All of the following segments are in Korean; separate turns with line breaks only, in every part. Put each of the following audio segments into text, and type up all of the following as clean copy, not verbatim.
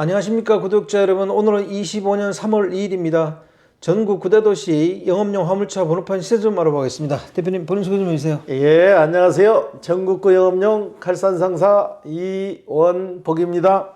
안녕하십니까 구독자 여러분. 오늘은 25년 3월 2일입니다. 전국 9대 도시 영업용 화물차 번호판 시세 좀 알아보겠습니다. 대표님 본인 소개 좀 해주세요.
예, 안녕하세요. 전국구 영업용 칼산상사 이원복입니다.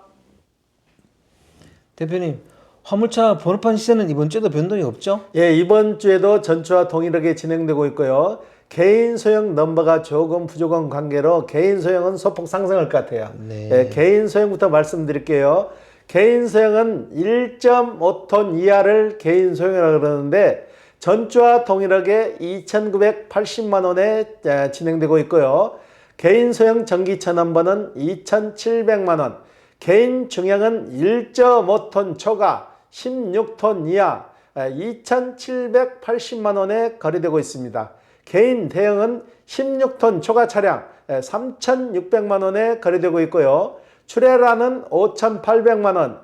대표님, 화물차 번호판 시세는 이번 주에도 변동이 없죠?
예, 이번 주에도 전주와 동일하게 진행되고 있고요. 개인 소형 넘버가 조금 부족한 관계로 개인 소형은 소폭 상승할 것 같아요.
네.
예, 개인 소형부터 말씀드릴게요. 개인 소형은 1.5톤 이하를 개인 소형이라고 그러는데 전주와 동일하게 2,980만 원에 진행되고 있고요. 개인 소형 전기차 넘버는 2,700만 원, 개인 중형은 1.5톤 초과 16톤 이하 2,780만 원에 거래되고 있습니다. 개인 대형은 16톤 초과 차량 3,600만 원에 거래되고 있고요. 출애라는 5,800만 원,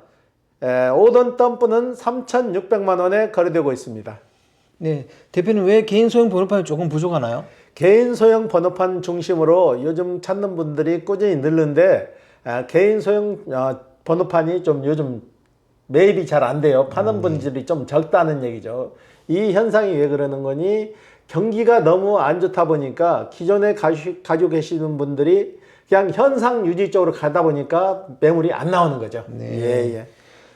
5톤 덤프는 3,600만 원에 거래되고 있습니다.
네, 대표님 왜 개인 소형 번호판이 조금 부족하나요?
개인 소형 번호판 중심으로 요즘 찾는 분들이 꾸준히 늘는데 개인 소형 번호판이 좀 요즘 매입이 잘 안 돼요. 파는 분들이 좀 적다는 얘기죠. 이 현상이 왜 그러는 거니? 경기가 너무 안 좋다 보니까 기존에 가지고 계시는 분들이 그냥 현상 유지 쪽으로 가다 보니까 매물이 안 나오는 거죠.
네.
예.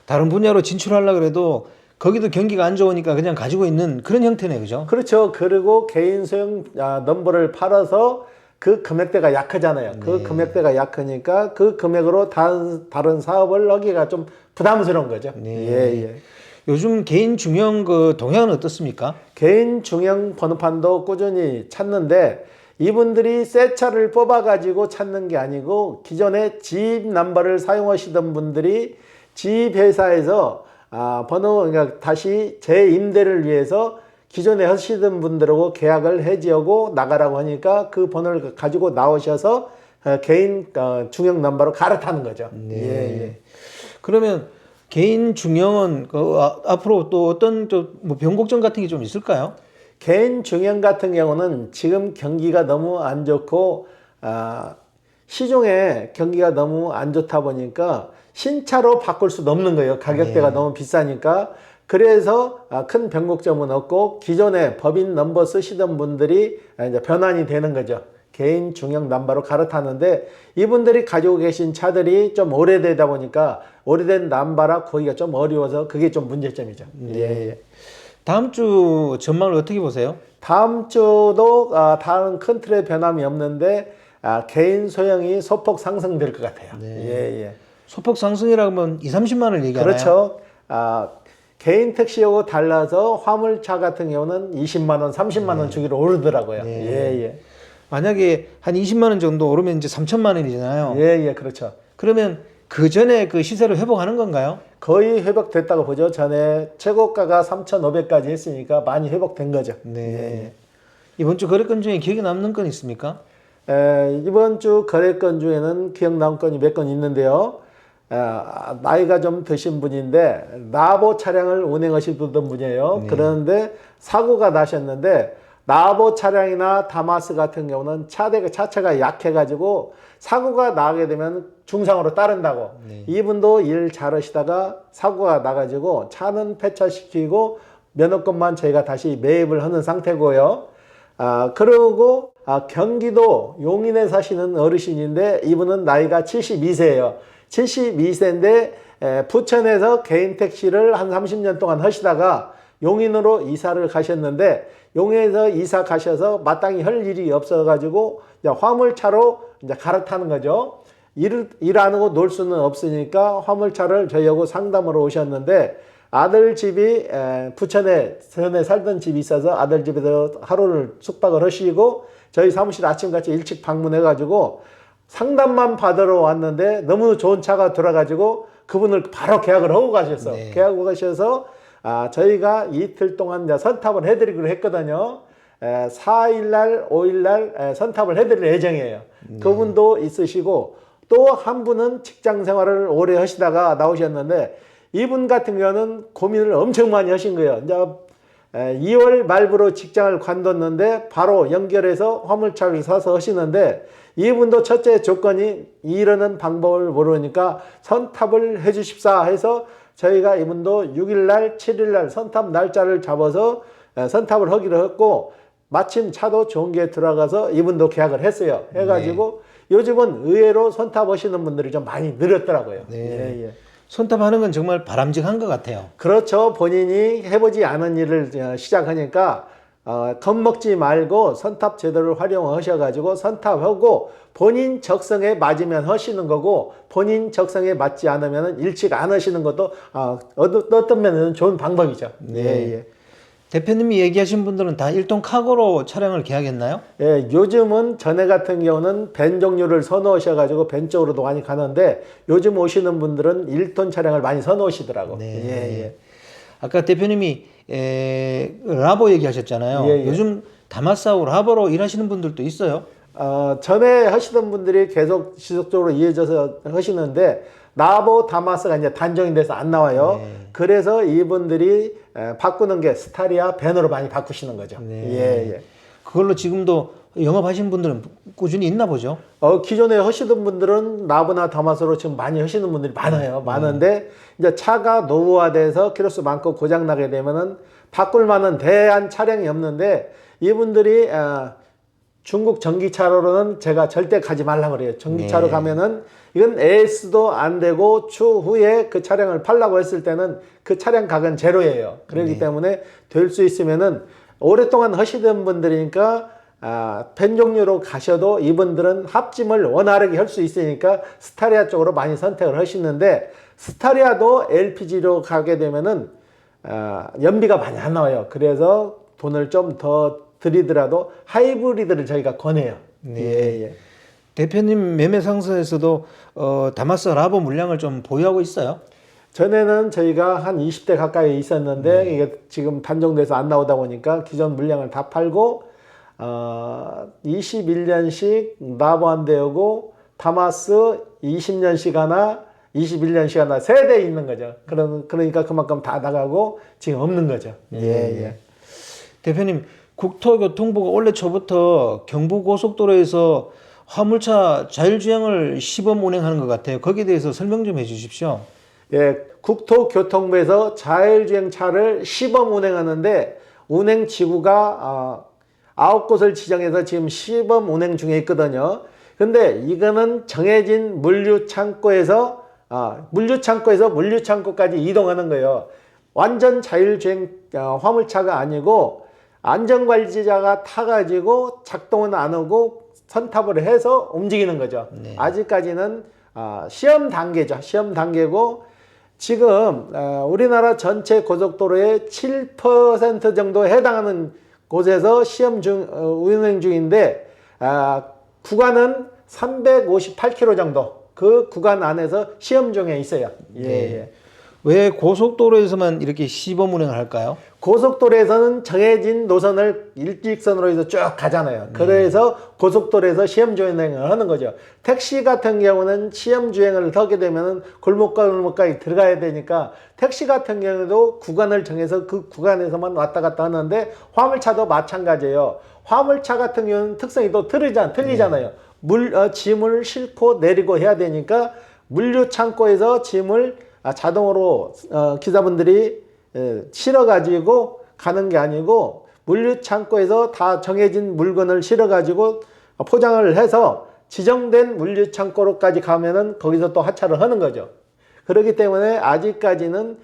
다른 분야로 진출하려고 해도 거기도 경기가 안 좋으니까 그냥 가지고 있는 그런 형태네, 그죠?
그렇죠. 그리고 개인 소형 넘버를 팔아서 그 금액대가 약하잖아요. 그 금액대가 약하니까 그 금액으로 다른 사업을 하기가 좀 부담스러운 거죠.
네.
예.
요즘 개인 중형 그 동향은 어떻습니까?
개인 중형 번호판도 꾸준히 찾는데 이분들이 새 차를 뽑아가지고 찾는 게 아니고 기존에 집 넘버를 사용하시던 분들이 집 회사에서 그러니까 다시 재임대를 위해서 기존에 하시던 분들하고 계약을 해지하고 나가라고 하니까 그 번호를 가지고 나오셔서 개인 중형 넘버로 갈아타는 거죠.
네.
예.
그러면 개인 중형은 앞으로 또 어떤 뭐 변곡점 같은 게 좀 있을까요?
개인 중형 같은 경우는 지금 경기가 너무 안 좋고 시중에 경기가 너무 안 좋다 보니까 신차로 바꿀 수도 없는 거예요. 가격대가 너무 비싸니까. 그래서 큰 변곡점은 없고 기존에 법인 넘버 쓰시던 분들이 이제 변환이 되는 거죠. 개인 중형 넘버로 갈아타는데 이분들이 가지고 계신 차들이 좀 오래되다 보니까 오래된 넘버라 거기가 좀 어려워서 그게 좀 문제점이죠. 예.
다음 주 전망을 어떻게 보세요?
다음 주도 다른 큰 틀의 변함이 없는데 개인 소형이 소폭 상승될 것 같아요. 예.
소폭 상승이라고 하면 2, 30만 원을 얘기하나요?
그렇죠. 개인 택시하고 달라서 화물차 같은 경우는 20만 원, 30만 원 주기로 오르더라고요. 예.
만약에 한 20만 원 정도 오르면 이제 3천만 원이잖아요.
예, 그렇죠.
그러면 그 전에 그 시세로 회복하는 건가요?
거의 회복됐다고 보죠. 전에 최고가가 3,500까지 했으니까 많이 회복된 거죠.
네. 이번 주 거래건 중에 기억에 남는 건 있습니까?
이번 주 거래건 중에는 기억 남은 건이 몇 건 있는데요. 나이가 좀 드신 분인데 나보 차량을 운행하시던 분이에요. 그런데 사고가 나셨는데 나보 차량이나 다마스 같은 경우는 차체가 약해가지고 사고가 나게 되면 중상으로 따른다고. 이분도 일 잘하시다가 사고가 나가지고 차는 폐차시키고 면허권만 저희가 다시 매입을 하는 상태고요. 그리고 경기도 용인에 사시는 어르신인데 이분은 나이가 72세예요. 72세인데 부천에서 개인 택시를 한 30년 동안 하시다가 용인으로 이사를 가셨는데 용인에서 이사 가셔서 마땅히 할 일이 없어가지고 화물차로 이제 갈아타는 거죠. 일 안 하고 놀 수는 없으니까 화물차를 저희하고 상담으로 오셨는데 아들 집이 부천에 전에 살던 집이 있어서 아들 집에서 하루를 숙박을 하시고 저희 사무실 아침같이 일찍 방문해가지고 상담만 받으러 왔는데 너무 좋은 차가 들어가지고 그분을 바로 계약을 하고 가셨어. 계약하고 가셔서 저희가 이틀 동안 이제 선탑을 해드리기로 했거든요. 4일날, 5일날 선탑을 해드릴 예정이에요. 그분도 있으시고 또 한 분은 직장 생활을 오래 하시다가 나오셨는데 이분 같은 경우는 고민을 엄청 많이 하신 거예요. 이제 2월 말부로 직장을 관뒀는데 바로 연결해서 화물차를 사서 하시는데 이분도 첫째 조건이 이르는 방법을 모르니까 선탑을 해 주십사 해서 저희가 이분도 6일날 7일날 선탑 날짜를 잡아서 선탑을 하기로 했고 마침 차도 좋은 게 들어가서 이분도 계약을 했어요. 해가지고 요즘은 의외로 선탑하시는 분들이 좀 많이 늘었더라고요.
네. 선탑하는 건 정말 바람직한 것 같아요.
그렇죠. 본인이 해보지 않은 일을 시작하니까 겁먹지 말고 선탑 제도를 활용하셔가지고 선탑하고 본인 적성에 맞으면 하시는 거고 본인 적성에 맞지 않으면 일찍 안 하시는 것도 어떤 면에는 좋은 방법이죠. 예.
대표님이 얘기하신 분들은 다 1톤 카고로 차량을 계약했나요?
예, 요즘은 전에 같은 경우는 벤 종류를 선호하셔가지고 벤 쪽으로도 많이 가는데 요즘 오시는 분들은 1톤 차량을 많이 선호하시더라고. 예.
아까 대표님이 라보 얘기하셨잖아요.
예.
요즘 다마스하고 라보로 일하시는 분들도 있어요.
전에 하시던 분들이 계속 지속적으로 이어져서 하시는데 라보 다마스가 이제 단종이 돼서 안 나와요. 그래서 이분들이 바꾸는 게 스타리아 벤으로 많이 바꾸시는 거죠. 예.
그걸로 지금도 영업하시는 분들은 꾸준히 있나 보죠?
기존에 하시던 분들은 라보나 다마스로 지금 많이 하시는 분들이 많아요. 많은데 이제 차가 노후화돼서 키로수 많고 고장 나게 되면은 바꿀 만한 대한 차량이 없는데 이분들이 중국 전기차로는 제가 절대 가지 말라고 그래요. 전기차로 가면은 이건 AS도 안 되고 추후에 그 차량을 팔라고 했을 때는 그 차량 가격은 제로예요. 그렇기 때문에 될 수 있으면은 오랫동안 하시던 분들이니까 펜 종류로 가셔도 이분들은 합짐을 원활하게 할 수 있으니까 스타리아 쪽으로 많이 선택을 하시는데 스타리아도 LPG로 가게 되면은 연비가 많이 안 나와요. 그래서 돈을 좀 더 드리더라도 하이브리드를 저희가 권해요. 예.
대표님 매매 상사에서도 다마스 라보 물량을 좀 보유하고 있어요?
전에는 저희가 한 20대 가까이 있었는데 이게 지금 단종돼서 안 나오다 보니까 기존 물량을 다 팔고 21년씩 라보 한 대하고 다마스 20년씩 하나 21년씩 하나 세 대 있는 거죠. 그러니까 그만큼 다 나가고 지금 없는 거죠. 예.
대표님 국토교통부가 올해 초부터 경부고속도로에서 화물차 자율주행을 시범 운행하는 것 같아요. 거기에 대해서 설명 좀 해주십시오.
예, 국토교통부에서 자율주행차를 시범 운행하는데 운행 지구가 9곳을 지정해서 지금 시범 운행 중에 있거든요. 근데 이거는 정해진 물류창고에서 물류창고까지 이동하는 거예요. 완전 자율주행 화물차가 아니고 안전관리자가 타가지고 작동은 안 하고 선탑을 해서 움직이는 거죠. 아직까지는 시험 단계죠. 시험 단계고 지금 우리나라 전체 고속도로의 7% 정도에 해당하는 곳에서 운행 중인데 구간은 358km 정도 그 구간 안에서 시험 중에 있어요.
왜 고속도로에서만 이렇게 시범 운행을 할까요?
고속도로에서는 정해진 노선을 일직선으로 해서 쭉 가잖아요. 그래서 고속도로에서 시험주행을 하는 거죠. 택시 같은 경우는 시험주행을 하게 되면 골목까지 들어가야 되니까 택시 같은 경우도 구간을 정해서 그 구간에서만 왔다 갔다 하는데 화물차도 마찬가지예요. 화물차 같은 경우는 특성이 또 틀리잖아요. 짐을 싣고 내리고 해야 되니까 물류창고에서 짐을 자동으로 기사분들이 실어가지고 가는 게 아니고 물류창고에서 다 정해진 물건을 실어가지고 포장을 해서 지정된 물류창고로까지 가면은 거기서 또 하차를 하는 거죠. 그렇기 때문에 아직까지는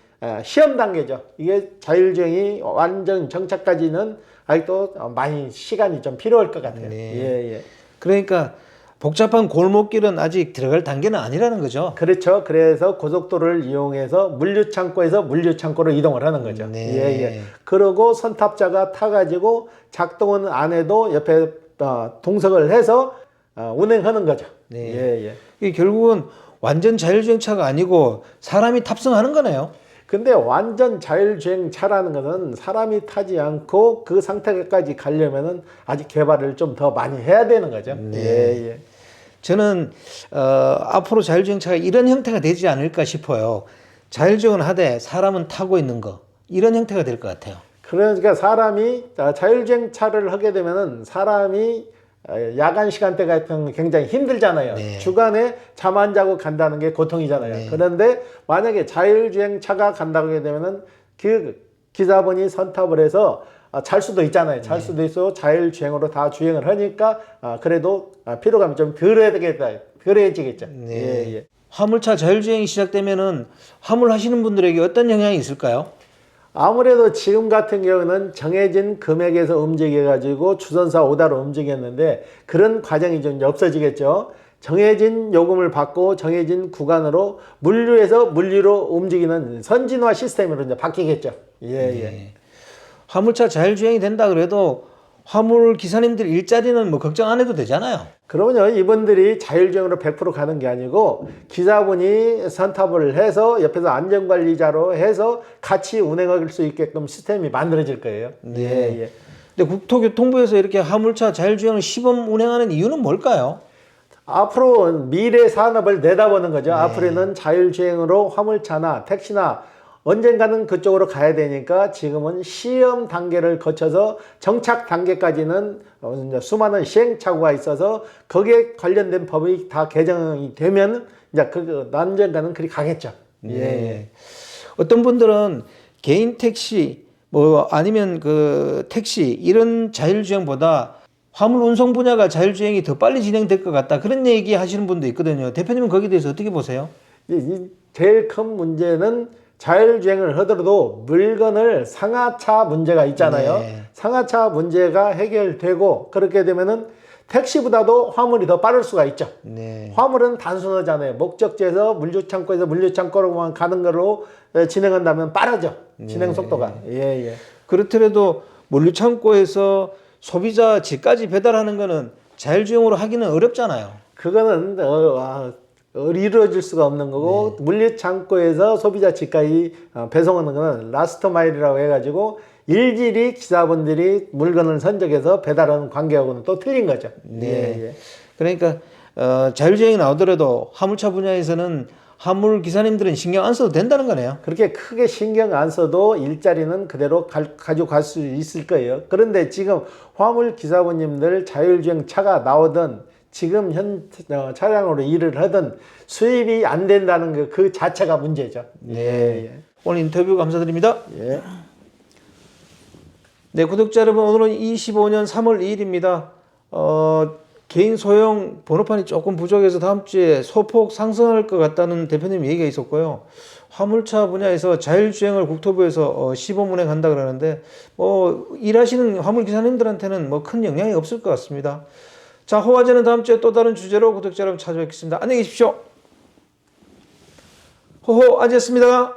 시험 단계죠. 이게 자율주행이 완전 정착까지는 아직도 많이 시간이 좀 필요할 것 같아요.
그러니까 복잡한 골목길은 아직 들어갈 단계는 아니라는 거죠.
그렇죠. 그래서 고속도로를 이용해서 물류창고에서 물류창고로 이동을 하는 거죠. 그러고 선탑자가 타가지고 작동은 안 해도 옆에 동석을 해서 운행하는 거죠.
이게 결국은 완전 자율주행차가 아니고 사람이 탑승하는 거네요.
근데 완전 자율주행차라는 것은 사람이 타지 않고 그 상태까지 가려면은 아직 개발을 좀 더 많이 해야 되는 거죠.
저는 앞으로 자율주행차가 이런 형태가 되지 않을까 싶어요. 자율주행을 하되 사람은 타고 있는 거 이런 형태가 될 것 같아요.
그러니까 사람이 자율주행 차를 하게 되면은 사람이 야간 시간대 같은 경우는 굉장히 힘들잖아요.
네.
주간에 잠 안 자고 간다는 게 고통이잖아요.
네.
그런데 만약에 자율주행 차가 간다고 하게 되면은 그 기사분이 선탑을 해서 잘 수도 있잖아요. 잘 수도 있어 자율주행으로 다 주행을 하니까 그래도 피로감이 좀 덜해지겠죠.
네.
예, 예.
화물차 자율주행이 시작되면은 화물 하시는 분들에게 어떤 영향이 있을까요?
아무래도 지금 같은 경우는 정해진 금액에서 움직여가지고 주선사 오다로 움직였는데 그런 과정이 좀 없어지겠죠. 정해진 요금을 받고 정해진 구간으로 물류에서 물류로 움직이는 선진화 시스템으로 이제 바뀌겠죠. 예, 예.
화물차 자율주행이 된다 그래도 화물 기사님들 일자리는 뭐 걱정 안 해도 되잖아요.
그러면요, 이분들이 자율주행으로 100% 가는 게 아니고 기사분이 선탑을 해서 옆에서 안전관리자로 해서 같이 운행할 수 있게끔 시스템이 만들어질 거예요.
네.
예, 예.
근데 국토교통부에서 이렇게 화물차 자율주행을 시범 운행하는 이유는 뭘까요?
앞으로 미래 산업을 내다보는 거죠. 앞으로는 자율주행으로 화물차나 택시나 언젠가는 그쪽으로 가야 되니까 지금은 시험 단계를 거쳐서 정착 단계까지는 이제 수많은 시행착오가 있어서 거기에 관련된 법이 다 개정이 되면 이제 언젠가는 그리 가겠죠.
네.
예.
어떤 분들은 개인 택시 뭐 아니면 그 택시 이런 자율주행보다 화물 운송 분야가 자율주행이 더 빨리 진행될 것 같다 그런 얘기 하시는 분도 있거든요. 대표님은 거기에 대해서 어떻게 보세요?
이 제일 큰 문제는 자율주행을 하더라도 물건을 상하차 문제가 있잖아요.
네.
상하차 문제가 해결되고 그렇게 되면은 택시보다도 화물이 더 빠를 수가 있죠.
네.
화물은 단순하잖아요. 목적지에서 물류창고에서 물류창고로만 가는 걸로 진행한다면 빠르죠. 진행 속도가. 예, 예.
그렇더라도 물류창고에서 소비자 집까지 배달하는 거는 자율주행으로 하기는 어렵잖아요.
그거는 이루어질 수가 없는 거고 물류창고에서 소비자 집까지 배송하는 거는 라스트 마일이라고 해가지고 일일이 기사분들이 물건을 선적해서 배달하는 관계하고는 또 틀린 거죠.
네.
예, 예.
그러니까 자율주행이 나오더라도 화물차 분야에서는 화물 기사님들은 신경 안 써도 된다는 거네요.
그렇게 크게 신경 안 써도 일자리는 그대로 가지고 갈 수 있을 거예요. 그런데 지금 화물 기사분님들 자율주행 차가 나오든 지금 현 차량으로 일을 하든 수입이 안 된다는 그 자체가 문제죠.
네. 오늘 인터뷰 감사드립니다.
예.
네, 구독자 여러분, 오늘은 25년 3월 2일입니다. 개인 소형 번호판이 조금 부족해서 다음 주에 소폭 상승할 것 같다는 대표님 얘기가 있었고요. 화물차 분야에서 자율주행을 국토부에서 시범 운행한다 그러는데 일하시는 화물 기사님들한테는 큰 영향이 없을 것 같습니다. 자, 호화제는 다음 주에 또 다른 주제로 구독자 여러분 찾아뵙겠습니다. 안녕히 계십시오. 호호 아지였습니다.